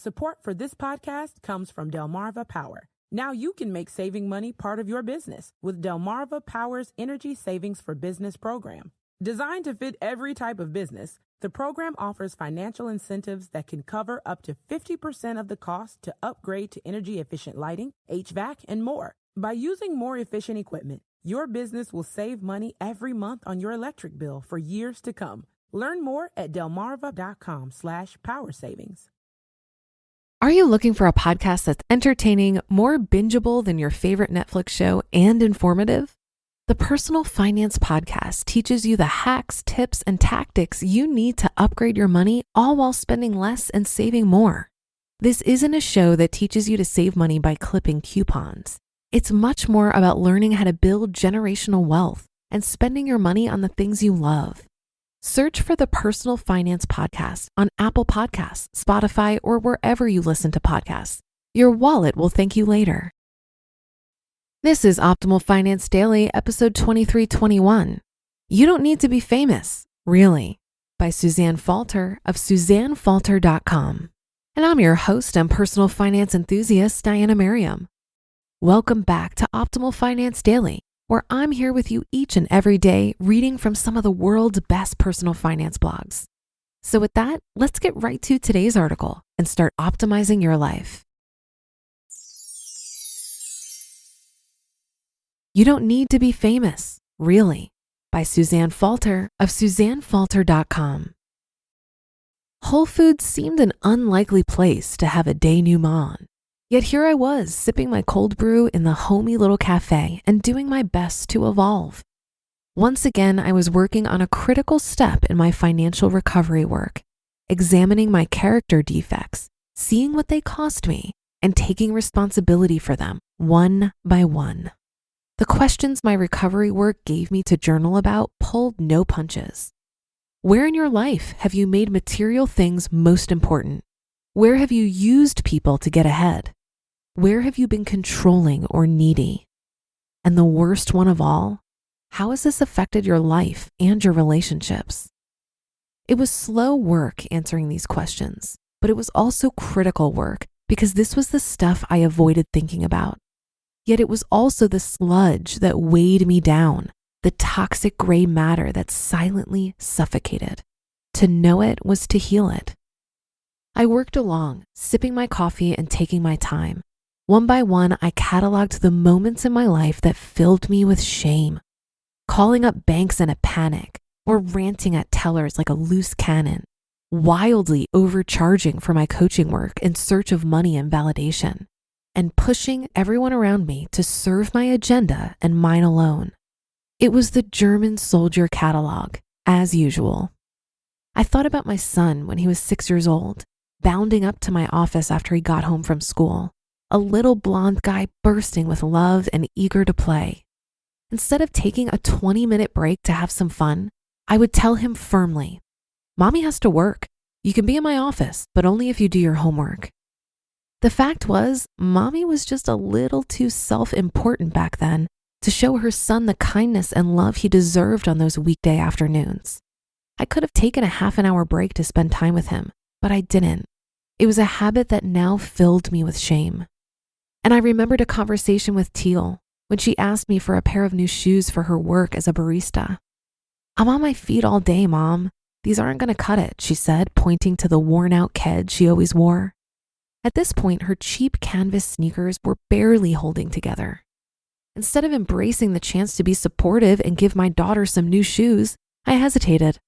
Support for this podcast comes from Delmarva Power. Now you can make saving money part of your business with Delmarva Power's Energy Savings for Business program. Designed to fit every type of business, the program offers financial incentives that can cover up to 50% of the cost to upgrade to energy-efficient lighting, HVAC, and more. By using more efficient equipment, your business will save money every month on your electric bill for years to come. Learn more at delmarva.com/power savings. Are you looking for a podcast that's entertaining, more bingeable than your favorite Netflix show, and informative? The Personal Finance Podcast teaches you the hacks, tips, and tactics you need to upgrade your money, all while spending less and saving more. This isn't a show that teaches you to save money by clipping coupons. It's much more about learning how to build generational wealth and spending your money on the things you love. Search for the Personal Finance Podcast on Apple Podcasts, Spotify, or wherever you listen to podcasts. Your wallet will thank you later. This is Optimal Finance Daily, episode 2321. You Don't Need to Be Famous, Really, by Suzanne Falter of SuzanneFalter.com. And I'm your host and personal finance enthusiast, Diana Merriam. Welcome back to Optimal Finance Daily, where I'm here with you each and every day reading from some of the world's best personal finance blogs. So with that, let's get right to today's article and start optimizing your life. You Don't Need to Be Famous, Really, by Suzanne Falter of SuzanneFalter.com. Whole Foods seemed an unlikely place to have a denouement. Yet here I was, sipping my cold brew in the homey little cafe and doing my best to evolve. Once again, I was working on a critical step in my financial recovery work, examining my character defects, seeing what they cost me, and taking responsibility for them one by one. The questions my recovery work gave me to journal about pulled no punches. Where in your life have you made material things most important? Where have you used people to get ahead? Where have you been controlling or needy? And the worst one of all, how has this affected your life and your relationships? It was slow work answering these questions, but it was also critical work because this was the stuff I avoided thinking about. Yet it was also the sludge that weighed me down, the toxic gray matter that silently suffocated. To know it was to heal it. I worked along, sipping my coffee and taking my time. One by one, I cataloged the moments in my life that filled me with shame, calling up banks in a panic or ranting at tellers like a loose cannon, wildly overcharging for my coaching work in search of money and validation, and pushing everyone around me to serve my agenda and mine alone. It was the German soldier catalog, as usual. I thought about my son when he was 6 years old, bounding up to my office after he got home from school, a little blonde guy bursting with love and eager to play. Instead of taking a 20-minute break to have some fun, I would tell him firmly, "Mommy has to work. You can be in my office, but only if you do your homework." The fact was, Mommy was just a little too self-important back then to show her son the kindness and love he deserved on those weekday afternoons. I could have taken a half an hour break to spend time with him, but I didn't. It was a habit that now filled me with shame. And I remembered a conversation with Teal when she asked me for a pair of new shoes for her work as a barista. "I'm on my feet all day, Mom. These aren't going to cut it," she said, pointing to the worn-out Keds she always wore. At this point, her cheap canvas sneakers were barely holding together. Instead of embracing the chance to be supportive and give my daughter some new shoes, I hesitated.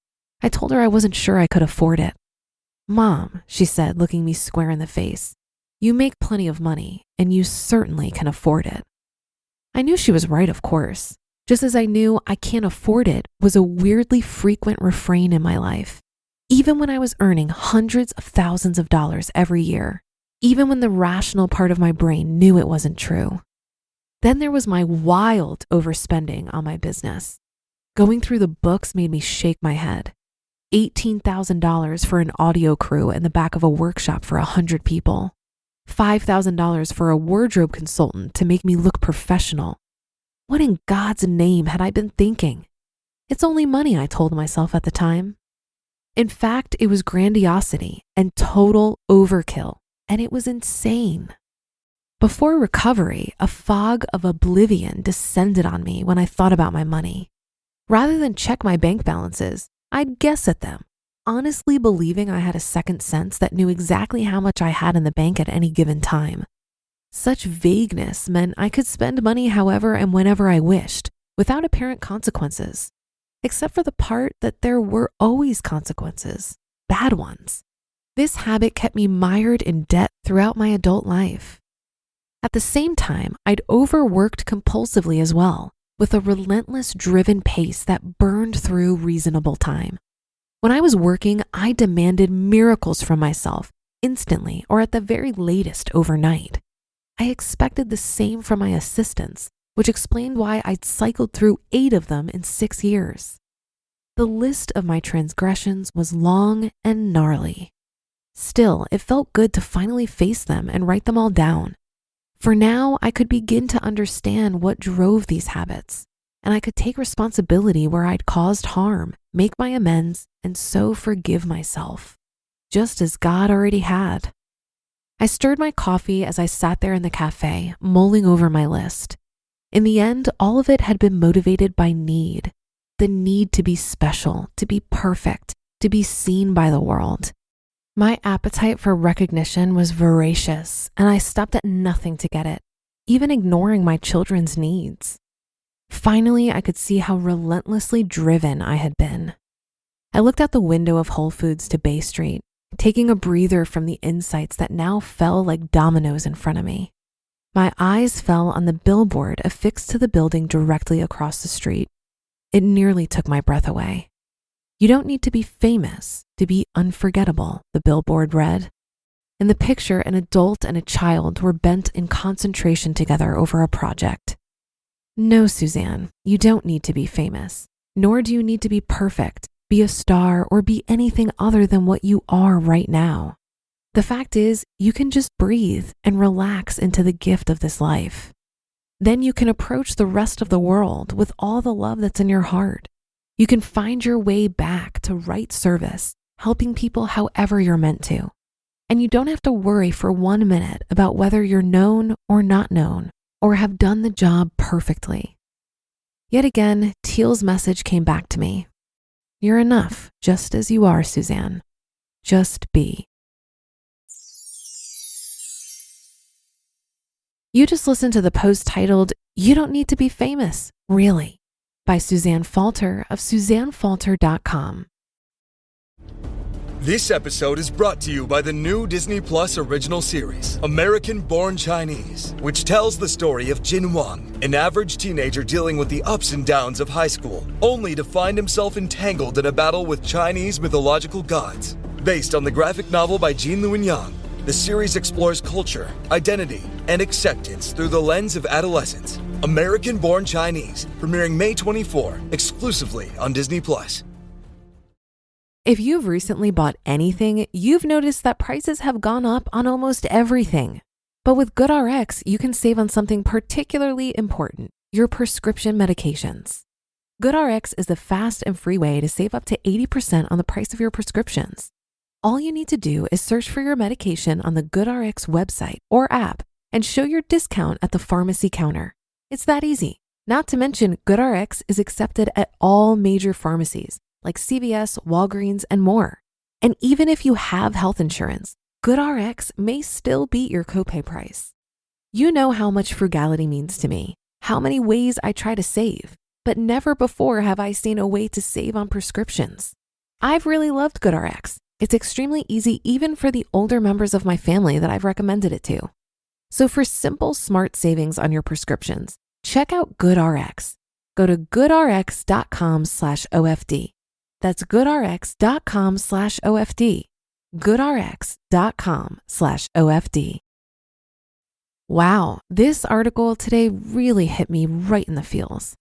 I told her I wasn't sure I could afford it. "Mom," she said, looking me square in the face, "you make plenty of money, and you certainly can afford it." I knew she was right, of course, just as I knew "I can't afford it" was a weirdly frequent refrain in my life. Even when I was earning hundreds of thousands of dollars every year, even when the rational part of my brain knew it wasn't true. Then there was my wild overspending on my business. Going through the books made me shake my head. $18,000 for an audio crew in the back of a workshop for 100 people. $5,000 for a wardrobe consultant to make me look professional. What in God's name had I been thinking? It's only money, I told myself at the time. In fact, it was grandiosity and total overkill, and it was insane. Before recovery, a fog of oblivion descended on me when I thought about my money. Rather than check my bank balances, I'd guess at them, honestly believing I had a second sense that knew exactly how much I had in the bank at any given time. Such vagueness meant I could spend money however and whenever I wished, without apparent consequences, except for the part that there were always consequences, bad ones. This habit kept me mired in debt throughout my adult life. At the same time, I'd overworked compulsively as well, with a relentless driven pace that burned through reasonable time. When I was working, I demanded miracles from myself instantly or at the very latest overnight. I expected the same from my assistants, which explained why I'd cycled through 8 of them in 6 years. The list of my transgressions was long and gnarly. Still, it felt good to finally face them and write them all down. For now, I could begin to understand what drove these habits, and I could take responsibility where I'd caused harm, make my amends, and so forgive myself, just as God already had. I stirred my coffee as I sat there in the cafe, mulling over my list. In the end, all of it had been motivated by need, the need to be special, to be perfect, to be seen by the world. My appetite for recognition was voracious, and I stopped at nothing to get it, even ignoring my children's needs. Finally, I could see how relentlessly driven I had been. I looked out the window of Whole Foods to Bay Street, taking a breather from the insights that now fell like dominoes in front of me. My eyes fell on the billboard affixed to the building directly across the street. It nearly took my breath away. "You don't need to be famous to be unforgettable," the billboard read. In the picture, an adult and a child were bent in concentration together over a project. No, Suzanne, you don't need to be famous, nor do you need to be perfect, be a star, or be anything other than what you are right now. The fact is, you can just breathe and relax into the gift of this life. Then you can approach the rest of the world with all the love that's in your heart. You can find your way back to right service, helping people however you're meant to. And you don't have to worry for 1 minute about whether you're known or not known, or have done the job perfectly. Yet again, Teal's message came back to me. You're enough, just as you are, Suzanne. Just be. You just listened to the post titled, "You Don't Need to Be Famous, Really?" by Suzanne Falter of SuzanneFalter.com. This episode is brought to you by the new Disney Plus original series, American-Born Chinese, which tells the story of Jin Wang, an average teenager dealing with the ups and downs of high school, only to find himself entangled in a battle with Chinese mythological gods. Based on the graphic novel by Jean Lewin Yang, the series explores culture, identity, and acceptance through the lens of adolescence. American-Born Chinese, premiering May 24, exclusively on Disney Plus. If you've recently bought anything, you've noticed that prices have gone up on almost everything. But with GoodRx, you can save on something particularly important, your prescription medications. GoodRx is the fast and free way to save up to 80% on the price of your prescriptions. All you need to do is search for your medication on the GoodRx website or app and show your discount at the pharmacy counter. It's that easy. Not to mention, GoodRx is accepted at all major pharmacies like CVS, Walgreens, and more. And even if you have health insurance, GoodRx may still beat your copay price. You know how much frugality means to me, how many ways I try to save, but never before have I seen a way to save on prescriptions. I've really loved GoodRx. It's extremely easy even for the older members of my family that I've recommended it to. So for simple, smart savings on your prescriptions, check out GoodRx. Go to goodrx.com/OFD. That's goodrx.com/OFD. goodrx.com/OFD. Wow, this article today really hit me right in the feels.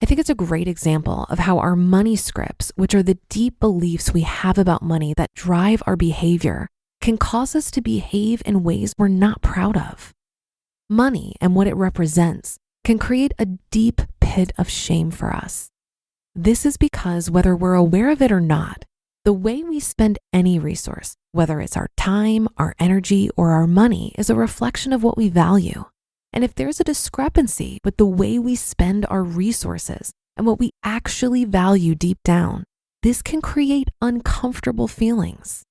I think it's a great example of how our money scripts, which are the deep beliefs we have about money that drive our behavior, can cause us to behave in ways we're not proud of. Money and what it represents can create a deep pit of shame for us. This is because whether we're aware of it or not, The way we spend any resource, whether it's our time, our energy, or our money, is a reflection of what we value. And if there's a discrepancy with the way we spend our resources and what we actually value deep down, this can create uncomfortable feelings.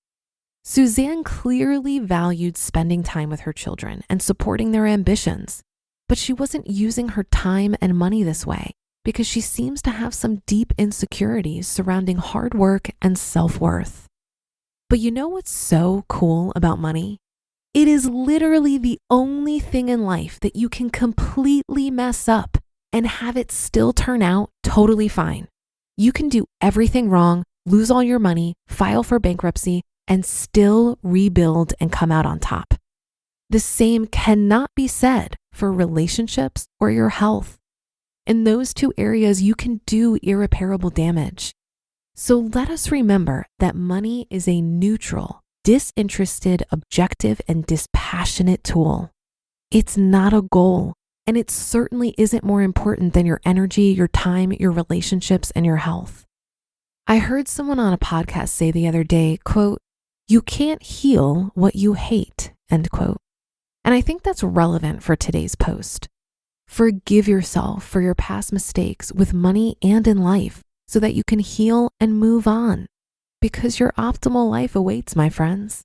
Suzanne clearly valued spending time with her children and supporting their ambitions, but she wasn't using her time and money this way because she seems to have some deep insecurities surrounding hard work and self-worth. But you know what's so cool about money? It is literally the only thing in life that you can completely mess up and have it still turn out totally fine. You can do everything wrong, lose all your money, file for bankruptcy, and still rebuild and come out on top. The same cannot be said for relationships or your health. In those two areas, you can do irreparable damage. So let us remember that money is a neutral, disinterested, objective, and dispassionate tool. It's not a goal, and it certainly isn't more important than your energy, your time, your relationships, and your health. I heard someone on a podcast say the other day, quote, "You can't heal what you hate," end quote. And I think that's relevant for today's post. Forgive yourself for your past mistakes with money and in life so that you can heal and move on, because your optimal life awaits, my friends.